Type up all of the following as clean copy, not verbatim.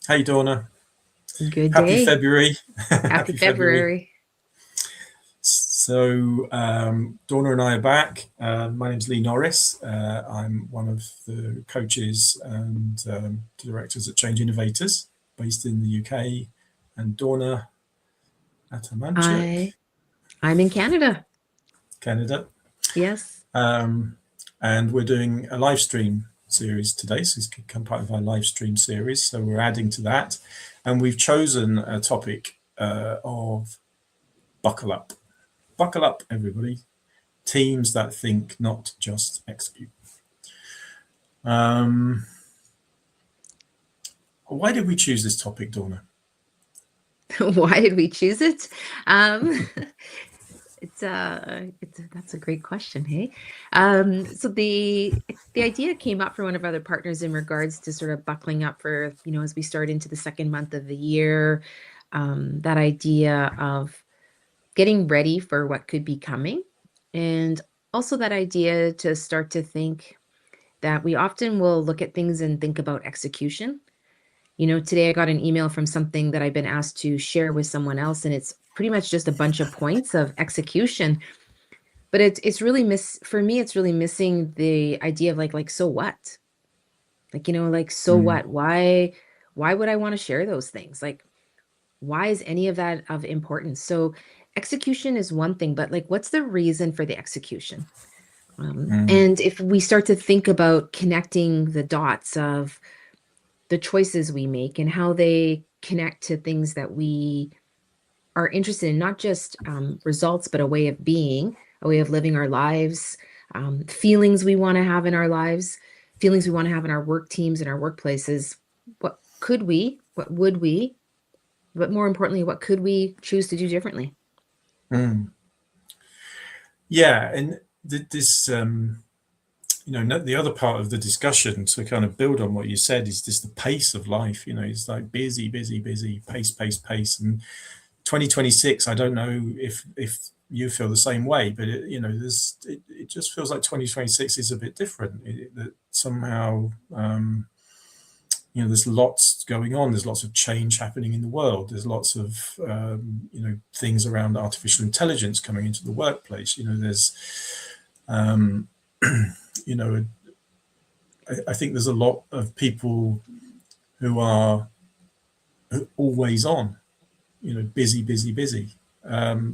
Hey, Donna. Good Happy day. February. Happy Happy February. February. So, Donna and I are back. My name's Lee Norris. I'm one of the coaches and directors at Change Innovators based in the UK. And Donna Atamanchuk, I I'm in Canada. Canada. Yes. And we're doing a live stream series today. So it's become part of our live stream series. So we're adding to that. And we've chosen a topic of buckle up. Buckle up, everybody. Teams that think, not just execute. Why did we choose this topic, Donna? Why did we choose it? Um, that's a great question, hey. So the idea came up for one of our other partners in regards to sort of buckling up for, as we start into the second month of the year, that idea of getting ready for what could be coming, and also that idea to start to think that we often will look at things and think about execution. Today I got an email from something that I've been asked to share with someone else, and it's pretty much just a bunch of points of execution. But it's really for me, it's really missing the idea of like so what? Like so Mm, what? Why would I want to share those things? Like, why is any of that of importance? So execution is one thing, but like what's the reason for the execution? mm, And if we start to think about connecting the dots of the choices we make and how they connect to things that we are interested in, not just results, but a way of being, a way of living our lives, feelings we want to have in our lives, feelings we want to have in our work teams and our workplaces. What could we, what would we, but more importantly, what could we choose to do differently? mm. Yeah, and this, the other part of the discussion to kind of build on what you said is just the pace of life. It's like busy, busy, busy, pace, pace, pace. And 2026, I don't know if you feel the same way, but it just feels like 2026 is a bit different. That somehow, there's lots going on. There's lots of change happening in the world. There's lots of things around artificial intelligence coming into the workplace. There's you know I think there's a lot of people who are always on, busy, busy, busy.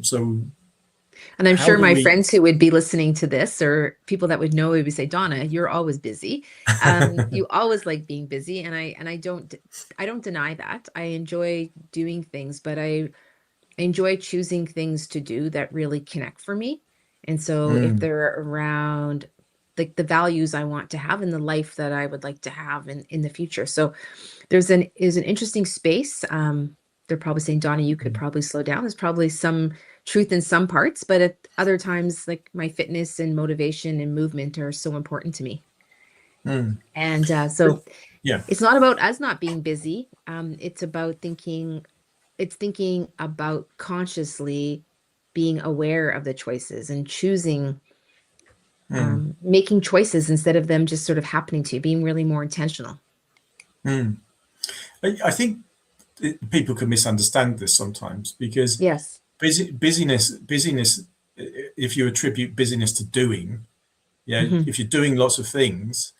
So And I'm how sure do my we? friends who would be listening to this or people that would know would say, Donna, you're always busy. You always like being busy. And I don't deny that. I enjoy doing things, but I enjoy choosing things to do that really connect for me. And so if Mm, they're around like the values I want to have in the life that I would like to have in the future. So is an interesting space. They're probably saying, Donna, you could probably slow down. There's probably some truth in some parts, but at other times, like my fitness and motivation and movement are so important to me. mm. And But so yeah, it's not about us not being busy. It's about thinking about consciously being aware of the choices and choosing, mm, making choices instead of them just sort of happening to you, being really more intentional. mm. I think people can misunderstand this sometimes because Yes. busyness. If you attribute busyness to doing, yeah, Hmm. if you're doing lots of things,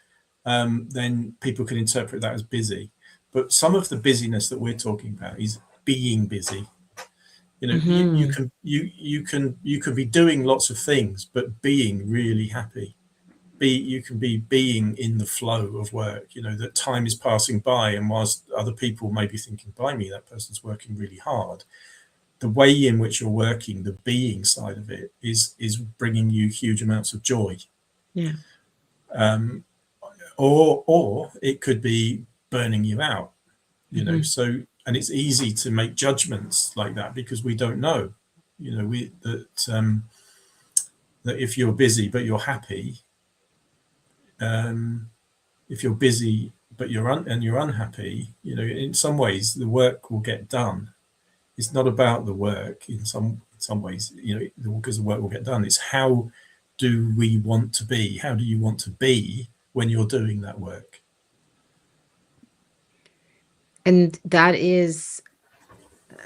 then people can interpret that as busy. But some of the busyness that we're talking about is being busy. You Hmm. can you can be doing lots of things, but being really happy. You can be being in the flow of work. That time is passing by, and whilst other people may be thinking, "By me, that person's working really hard." The way in which you're working, the being side of it, is bringing you huge amounts of joy. Yeah. Or it could be burning you out. Hmm. So, and it's easy to make judgments like that because we don't know. We that if you're busy but you're happy, if you're busy but you're unhappy, in some ways the work will get done. It's not about the work in some ways, because the work will get done. It's how do we want to be? How do you want to be when you're doing that work? And that is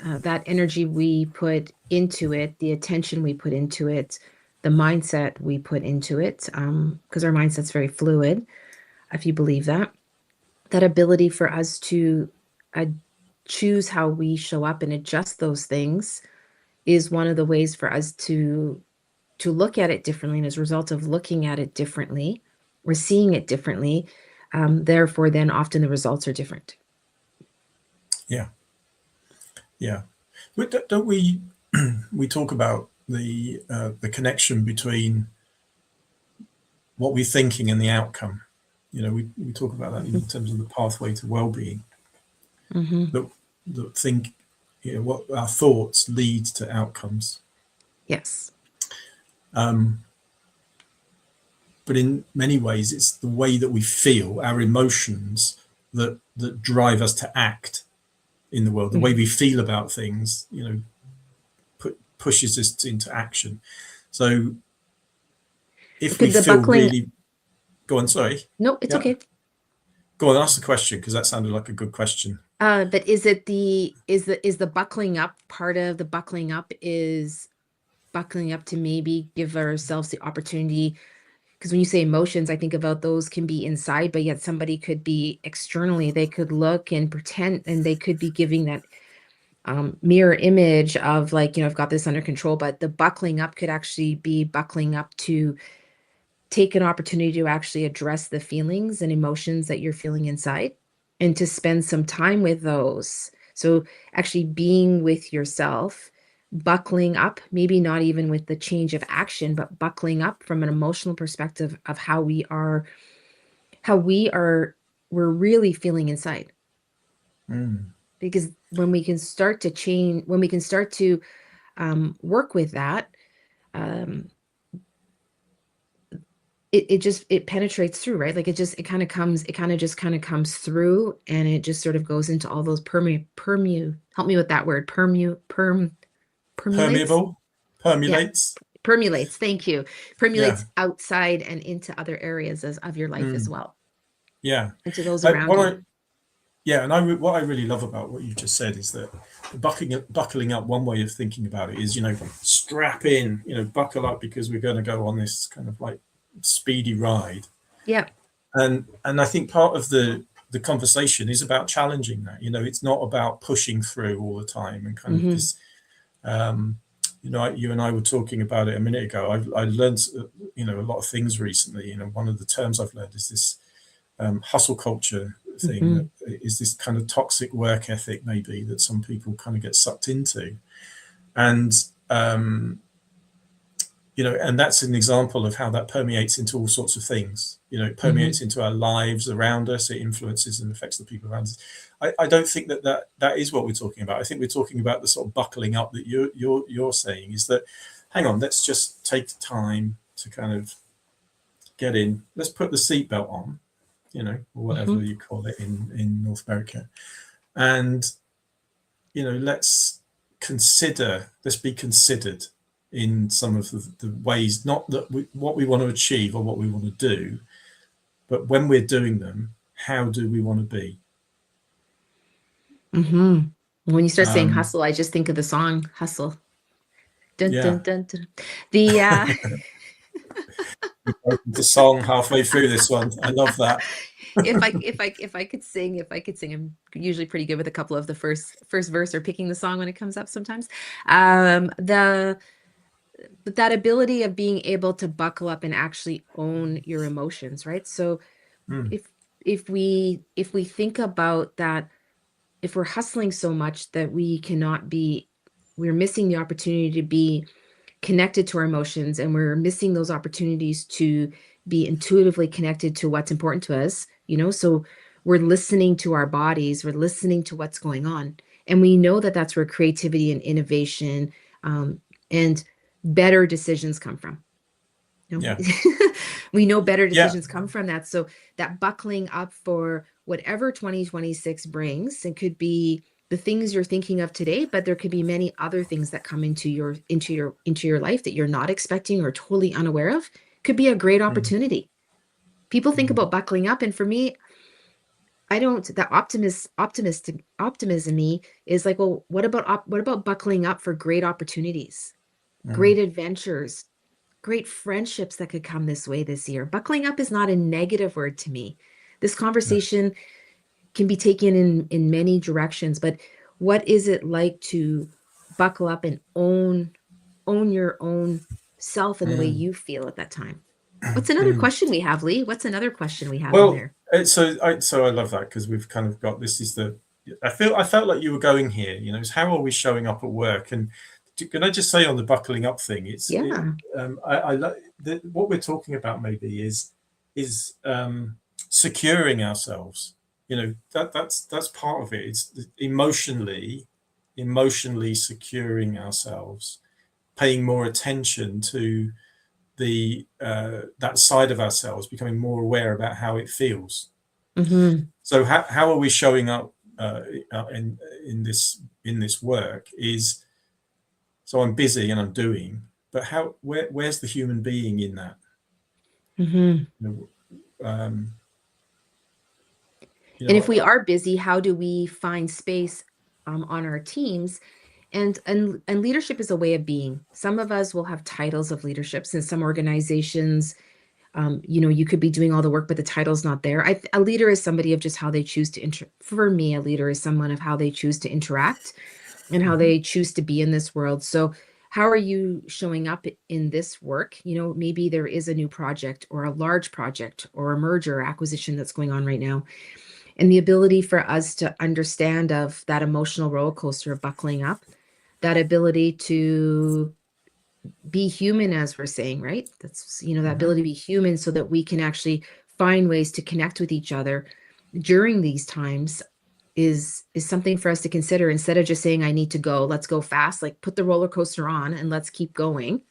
that energy we put into it, the attention we put into it, the mindset we put into it, because our mindset's very fluid, if you believe that. That ability for us to choose how we show up and adjust those things is one of the ways for us to look at it differently. And as a result of looking at it differently, we're seeing it differently. Therefore, then often the results are different. Yeah. Yeah. But don't we we talk about the connection between what we're thinking and the outcome. You know, we talk about that in terms of the pathway to well-being. Mm-hmm. That think, you know, what our thoughts lead to outcomes. Yes. But in many ways, it's the way that we feel, our emotions, that drive us to act in the world. The way we feel about things, you know, pushes us into action. So if we Could the feel buckling? really, go on, sorry. No, it's Yeah. okay. Go on, ask the question, because that sounded like a good question. But is it is the buckling up part of the buckling up is buckling up to maybe give ourselves the opportunity? Because when you say emotions, I think about those can be inside, but yet somebody could be externally. They could look and pretend, and they could be giving that mirror image of like, you know, I've got this under control. But the buckling up could actually be buckling up to take an opportunity to actually address the feelings and emotions that you're feeling inside and to spend some time with those. So actually being with yourself, buckling up, maybe not even with the change of action, but buckling up from an emotional perspective of how we're really feeling inside. Because when we can start to change, when we can start to work with that, it penetrates through, right? Like it kind of comes through, and it just sort of goes into all those help me with that word, permulates. Permeates. Permulates. Thank you. Yeah. Permulates outside and into other areas of your life as well. Yeah. And to those around you. What I really love about what you just said is that buckling up, one way of thinking about it is, you know, strap in, you know, buckle up, because we're going to go on this kind of like speedy ride. Yeah. And I think part of the conversation is about challenging that. You know, it's not about pushing through all the time and kind of this. You know, you and I were talking about it a minute ago. I learned, you know, a lot of things recently. You know, one of the terms I've learned is this hustle culture thing. That is this kind of toxic work ethic, maybe, that some people kind of get sucked into. And you know, and that's an example of how that permeates into all sorts of things. You know, it permeates into our lives around us. It influences and affects the people around us. I don't think that is what we're talking about. I think we're talking about the sort of buckling up that you're saying, is that, hang on, let's just take time to kind of get in. Let's put the seatbelt on, you know, or whatever you call it in North America, and you know, let's be considered in some of the ways, not that what we want to achieve or what we want to do, but when we're doing them, how do we want to be? When you start saying hustle, I just think of the song Hustle. Dun, dun, dun, dun. The song halfway through this one. I love that. if I could sing, I'm usually pretty good with a couple of the first verse or picking the song when it comes up sometimes. But that ability of being able to buckle up and actually own your emotions, right? So if we think about that, if we're hustling so much that we're missing the opportunity to be connected to our emotions, and we're missing those opportunities to be intuitively connected to what's important to us, you know, so we're listening to our bodies, we're listening to what's going on. And we know that that's where creativity and innovation and better decisions come from. You know? We know better decisions come from that. So that buckling up for whatever 2026 brings, and could be the things you're thinking of today, but there could be many other things that come into your life that you're not expecting or totally unaware of. Could be a great opportunity. People think about buckling up, and for me, the optimism in me is like, well, what about buckling up for great opportunities, great adventures, great friendships that could come this way this year? Buckling up is not a negative word to me. This conversation can be taken in many directions, but what is it like to buckle up and own your own self and the way you feel at that time? What's another question we have, Lee? What's another question we have in Well, there? so I love that, because we've kind of got this is the I felt like you were going here, is how are we showing up at work? And can I just say on the buckling up thing, Yeah. I like what we're talking about maybe is securing ourselves. That's part of it. It's emotionally securing ourselves, paying more attention to the that side of ourselves, becoming more aware about how it feels. So how are we showing up in this work is, so I'm busy and I'm doing, but where's the human being in that? Um, And if we are busy, how do we find space on our teams? And leadership is a way of being. Some of us will have titles of leaderships in some organizations. You could be doing all the work, but the title's not there. A leader is somebody of just how they choose to for me, a leader is someone of how they choose to interact and how they choose to be in this world. So how are you showing up in this work? Maybe there is a new project or a large project or a merger or acquisition that's going on right now. And the ability for us to understand of that emotional roller coaster of buckling up, that ability to be human, as we're saying, right? That's, that ability to be human so that we can actually find ways to connect with each other during these times is something for us to consider, instead of just saying, I need to go, let's go fast, like put the roller coaster on and let's keep going.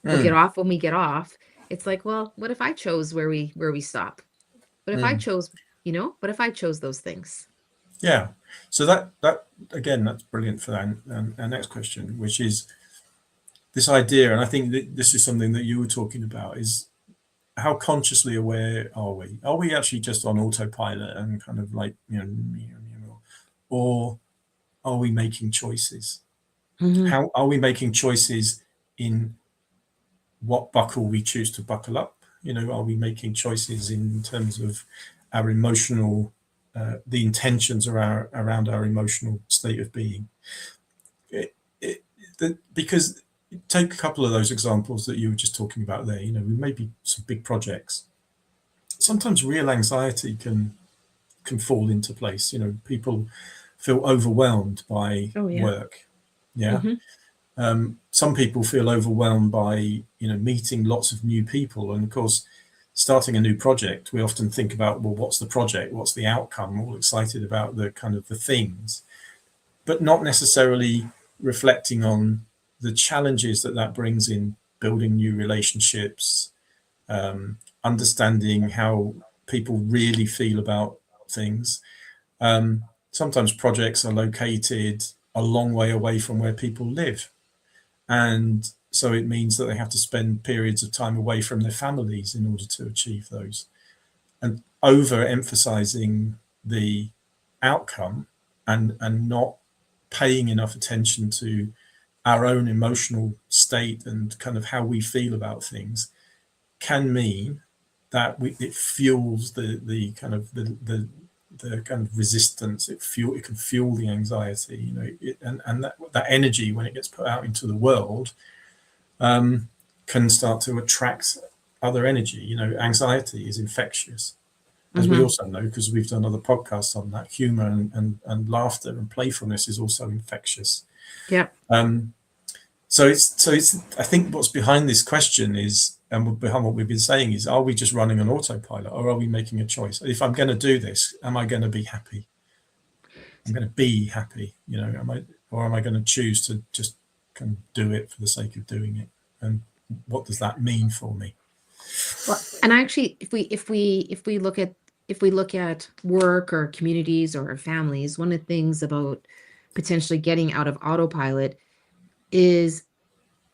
We'll get off when we get off. It's like, well, what if I chose where we stop? What if I chose, what if I chose those things? Yeah. So that again, that's brilliant for our next question, which is this idea, and I think that this is something that you were talking about, is how consciously aware are we? Are we actually just on autopilot and kind of like, or are we making choices? How are we making choices in what buckle we choose to buckle up? Are we making choices in terms of our emotional, the intentions around our emotional state of being? Because take a couple of those examples that you were just talking about there. We may be some big projects. Sometimes real anxiety can fall into place. People feel overwhelmed by Oh, yeah. work. Yeah. Some people feel overwhelmed by meeting lots of new people, and of course, starting a new project, we often think about, well, what's the project, what's the outcome, all excited about the kind of the things, but not necessarily reflecting on the challenges that brings in building new relationships, understanding how people really feel about things. Sometimes projects are located a long way away from where people live, and so it means that they have to spend periods of time away from their families in order to achieve those. And overemphasizing the outcome and not paying enough attention to our own emotional state and kind of how we feel about things can mean that it fuels the kind of the kind of resistance. It can fuel the anxiety, and that energy, when it gets put out into the world, can start to attract other energy. Anxiety is infectious, as we also know, because we've done other podcasts on that. Humor and laughter and playfulness is also infectious. Yeah. So it's I think what's behind this question is, and behind what we've been saying is, are we just running on autopilot, or are we making a choice? If I'm going to do this, am I going to be happy? I'm going to be happy, am I going to choose to just kind of do it for the sake of doing it? And what does that mean for me? Well, and actually, if we look at work or communities or families, one of the things about potentially getting out of autopilot is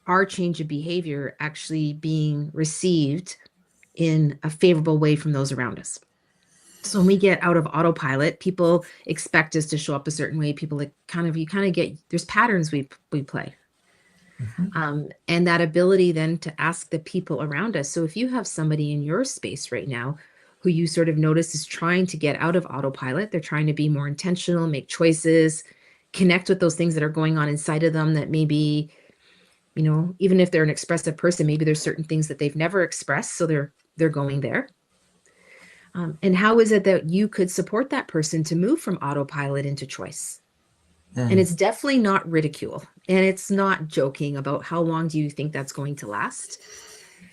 our change of behavior actually being received in a favorable way from those around us. So when we get out of autopilot, people expect us to show up a certain way. People like you kind of get, there's patterns we play. And that ability then to ask the people around us. So if you have somebody in your space right now who you sort of notice is trying to get out of autopilot, they're trying to be more intentional, make choices, connect with those things that are going on inside of them that maybe, you know, even if they're an expressive person, maybe there's certain things that they've never expressed. So they're going there. And how is it that you could support that person to move from autopilot into choice? And it's definitely not ridicule. And it's not joking about how long do you think that's going to last?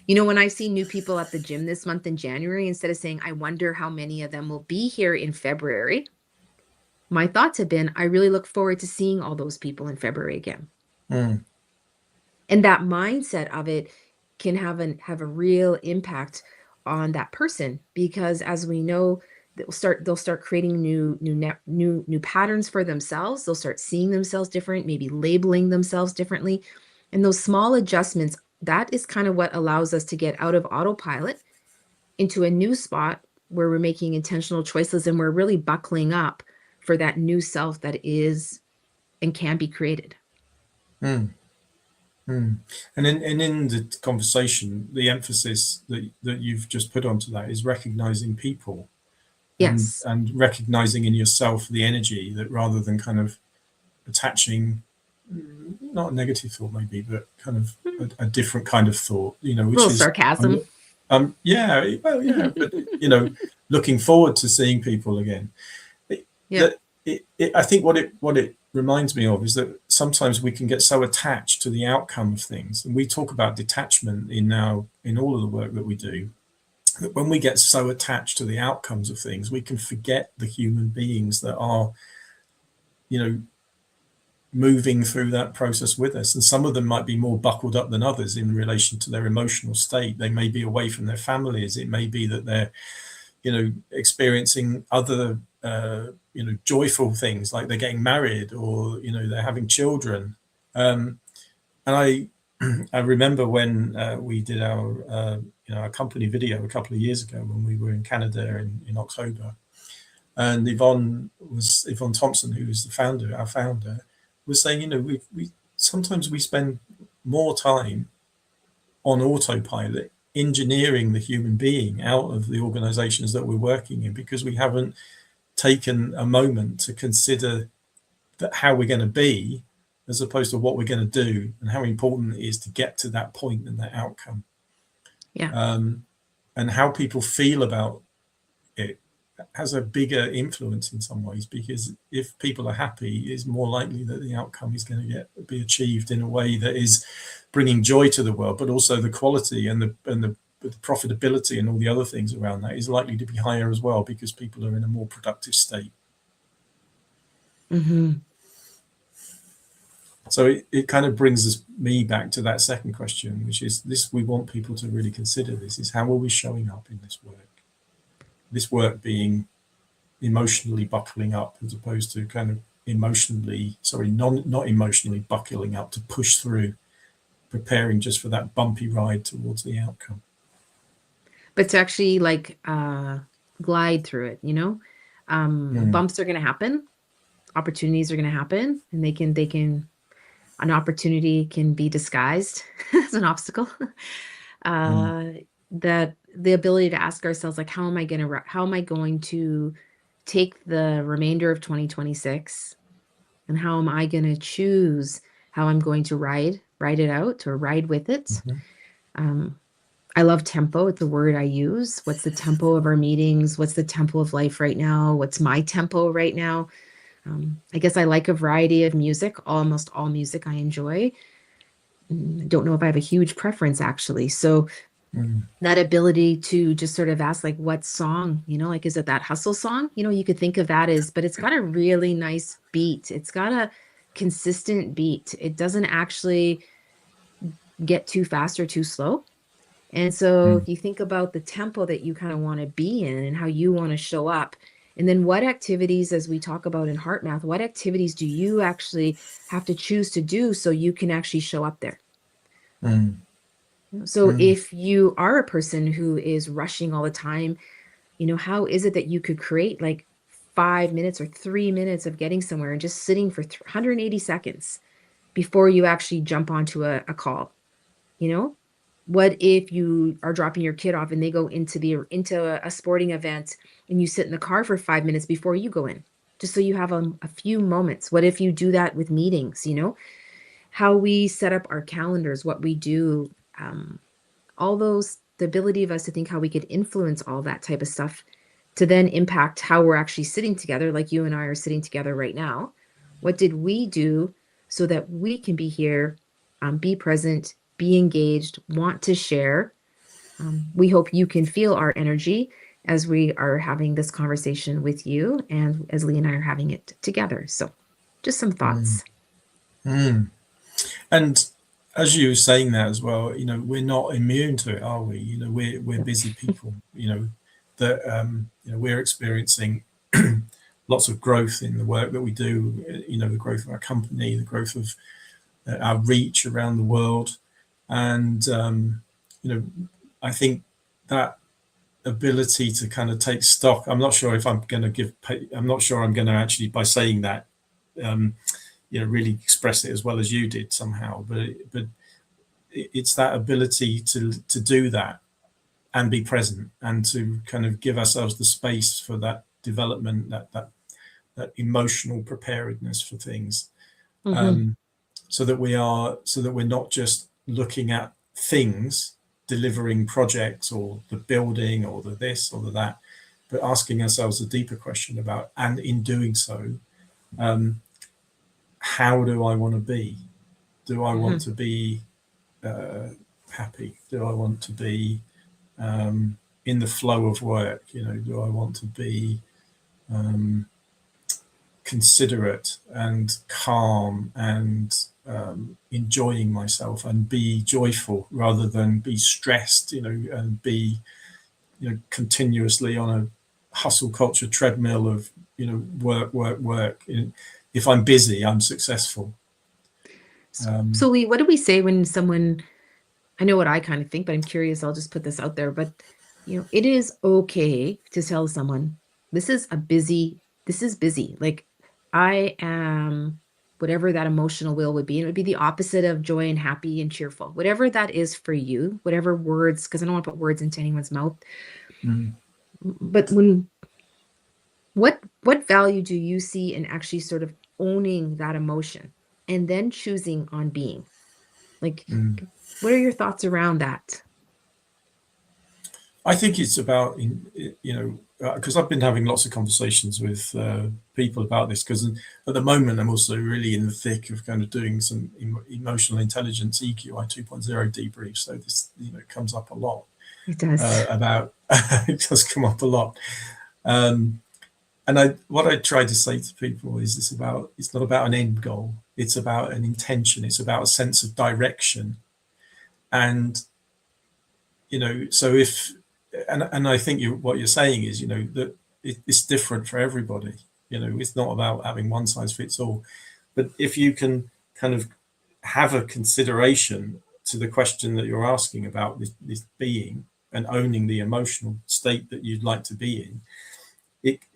You know, when I see new people at the gym this month in January, instead of saying, I wonder how many of them will be here in February, my thoughts have been, I really look forward to seeing all those people in February again. And that mindset of it can have a real impact on that person, because as we know, they'll start creating new patterns for themselves. They'll start seeing themselves different, maybe labeling themselves differently. And those small adjustments, that is kind of what allows us to get out of autopilot into a new spot where we're making intentional choices and we're really buckling up for that new self that is and can be created. And in the conversation, the emphasis that you've just put onto that is recognizing people. Yes. And recognizing in yourself the energy, that rather than kind of attaching, not a negative thought maybe, but kind of a different kind of thought, you know, which a little is sarcasm. Yeah, well, yeah, but you know, looking forward to seeing people again. I think what it reminds me of is that sometimes we can get so attached to the outcome of things, and we talk about detachment in all of the work that we do, that when we get so attached to the outcomes of things, we can forget the human beings that are, you know, moving through that process with us. And some of them might be more buckled up than others in relation to their emotional state. They may be away from their families. It may be that they're, you know, experiencing other joyful things, like they're getting married, or, you know, they're having children. And I remember when we did our company video a couple of years ago when we were in Canada in October, and Yvonne Thompson, who was our founder, was saying, you know, we sometimes we spend more time on autopilot engineering the human being out of the organizations that we're working in, because we haven't taken a moment to consider that how we're going to be, as opposed to what we're going to do, and how important it is to get to that point and that outcome. And how people feel about it has a bigger influence in some ways, because if people are happy, it's more likely that the outcome is going to be achieved in a way that is bringing joy to the world, but also the quality and the profitability and all the other things around that is likely to be higher as well, because people are in a more productive state. So it kind of brings me back to that second question, which is this: we want people to really consider this, is how are we showing up in this work? This work being emotionally buckling up, as opposed to kind of not emotionally buckling up to push through, preparing just for that bumpy ride towards the outcome. But to actually glide through it, you know, bumps are going to happen, opportunities are going to happen, and they can an opportunity can be disguised as an obstacle. That the ability to ask ourselves, like, how am I going to take the remainder of 2026, and how am I going to choose how I'm going to ride it out, or ride with it? I love tempo. It's a word I use. What's the tempo of our meetings? What's the tempo of life right now? What's my tempo right now? I guess I like a variety of music, almost all music I enjoy. I don't know if I have a huge preference, actually. So that ability to just sort of ask, like, what song, you know, like, is it that hustle song? You know, you could think of that as, but it's got a really nice beat. It's got a consistent beat. It doesn't actually get too fast or too slow. And so if you think about the tempo that you kind of want to be in and how you want to show up, and then what activities, as we talk about in Heart Math, what activities do you actually have to choose to do so you can actually show up there? So if you are a person who is rushing all the time, How is it that you could create like 5 minutes or 3 minutes of getting somewhere and just sitting for 180 seconds before you actually jump onto a call? What if you are dropping your kid off and they go into a sporting event and you sit in the car for 5 minutes before you go in, just so you have a few moments? What if you do that with meetings? How we set up our calendars, what we do, all those, the ability of us to think how we could influence all that type of stuff to then impact how we're actually sitting together, like you and I are sitting together right now. What did we do so that we can be here, be present, be engaged, want to share? We hope you can feel our energy as we are having this conversation with you and as Lee and I are having it together. So just some thoughts. Mm. And as you were saying that as well, we're not immune to it, are we? We're busy people, that we're experiencing lots of growth in the work that we do, the growth of our company, the growth of our reach around the world. And I think that ability to kind of take stock, I'm not sure if I'm going to I'm not sure I'm going to actually, by saying that, really express it as well as you did somehow, but it's that ability to do that and be present and to kind of give ourselves the space for that development, that emotional preparedness for things. Mm-hmm. So that we're not just looking at things, delivering projects or the building or the this or the that, but asking ourselves a deeper question about, and in doing so, how do I want to be? Do I want to be happy? Do I want to be in the flow of work? Do I want to be considerate and calm and enjoying myself and be joyful rather than be stressed, and be, continuously on a hustle culture treadmill of, work. If I'm busy, I'm successful. So Lee, what do we say when someone, I know what I kind of think, but I'm curious, I'll just put this out there, but it is okay to tell someone, this is busy. Like I am whatever that emotional will would be. And it would be the opposite of joy and happy and cheerful, whatever that is for you, whatever words, because I don't want to put words into anyone's mouth. But what value do you see in actually sort of owning that emotion and then choosing on being? Like, what are your thoughts around that? I think it's about, because I've been having lots of conversations with people about this, because at the moment I'm also really in the thick of kind of doing some emotional intelligence EQI 2.0 debrief. So this, comes up a lot. It does. About it does come up a lot. And what I try to say to people is it's not about an end goal. It's about an intention. It's about a sense of direction. And, so and I think what you're saying is, that it's different for everybody. It's not about having one size fits all. But if you can kind of have a consideration to the question that you're asking about this being and owning the emotional state that you'd like to be in,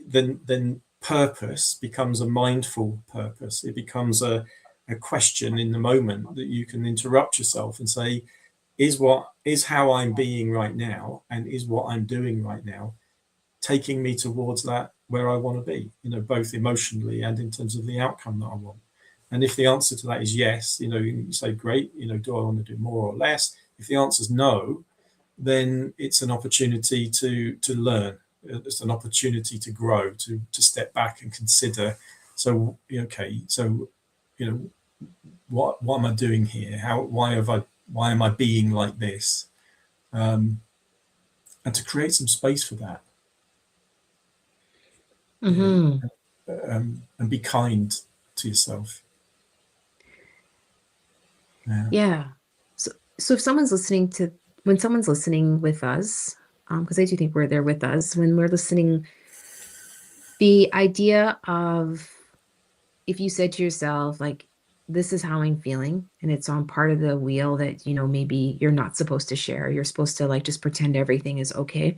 then purpose becomes a mindful purpose. It becomes a question in the moment that you can interrupt yourself and say, is how I'm being right now and is what I'm doing right now taking me towards that where I want to be, both emotionally and in terms of the outcome that I want. And if the answer to that is yes, you say, great, do I want to do more or less? If the answer is no, then it's an opportunity to learn. It's an opportunity to grow, to step back and consider. So, okay, so, what am I doing here? Why am I being like this? And to create some space for that. And be kind to yourself. Yeah. So if someone's when someone's listening with us, because I do think we're there with us, when we're listening, the idea of, if you said to yourself, like, this is how I'm feeling, and it's on part of the wheel that, maybe you're not supposed to share. You're supposed to like just pretend everything is okay.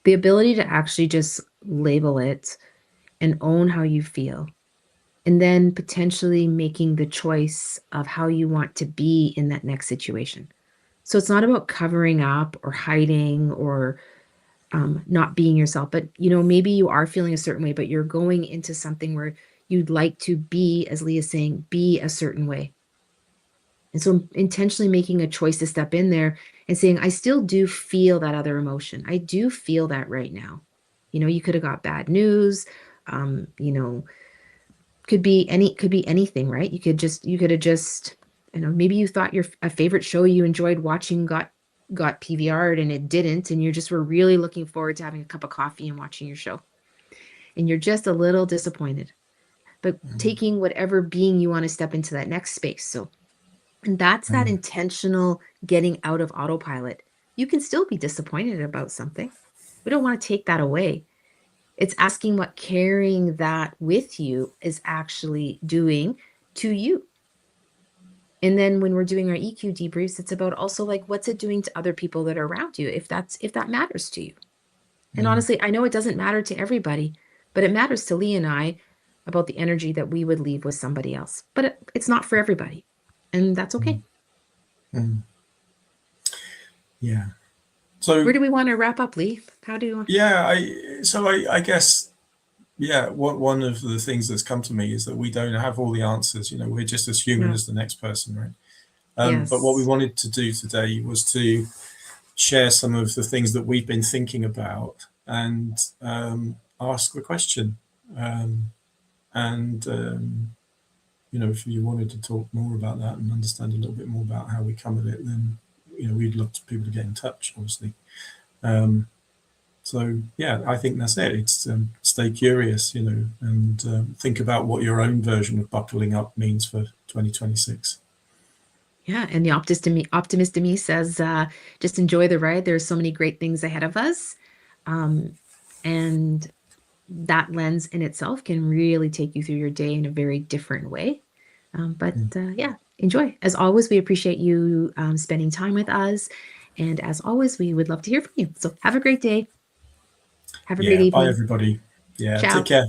The ability to actually just label it and own how you feel, and then potentially making the choice of how you want to be in that next situation. So it's not about covering up or hiding or not being yourself, but maybe you are feeling a certain way, but you're going into something where you'd like to be, as Leah's saying, be a certain way. And so intentionally making a choice to step in there and saying, I still do feel that other emotion. I do feel that right now. You could have got bad news, um, you know, could be anything, right? You could have just, maybe you thought a favorite show you enjoyed watching got PVR'd and it didn't, and you just were really looking forward to having a cup of coffee and watching your show. And you're just a little disappointed. But taking whatever being you want to step into that next space. So, and that's that intentional getting out of autopilot. You can still be disappointed about something. We don't want to take that away. It's asking what carrying that with you is actually doing to you. And then when we're doing our EQ debriefs, it's about also like, what's it doing to other people that are around you, if that matters to you. And honestly, I know it doesn't matter to everybody, but it matters to Lee and I about the energy that we would leave with somebody else. But it's not for everybody, and that's okay. Yeah. So where do we want to wrap up, Lee? How do you? Yeah, I guess, yeah, one of the things that's come to me is that we don't have all the answers. We're just as human as the next person, right? Yes. But what we wanted to do today was to share some of the things that we've been thinking about and ask the question. If you wanted to talk more about that and understand a little bit more about how we come at it, then we'd love to people to get in touch, obviously. So yeah, I think that's it. It's stay curious, and think about what your own version of buckling up means for 2026. Yeah, and the optimist in me says, just enjoy the ride. There's so many great things ahead of us, and that lens in itself can really take you through your day in a very different way. Yeah, enjoy. As always, we appreciate you spending time with us, and as always, we would love to hear from you. So have a great day. Have a great evening. Bye everybody. Yeah, Ciao. take care.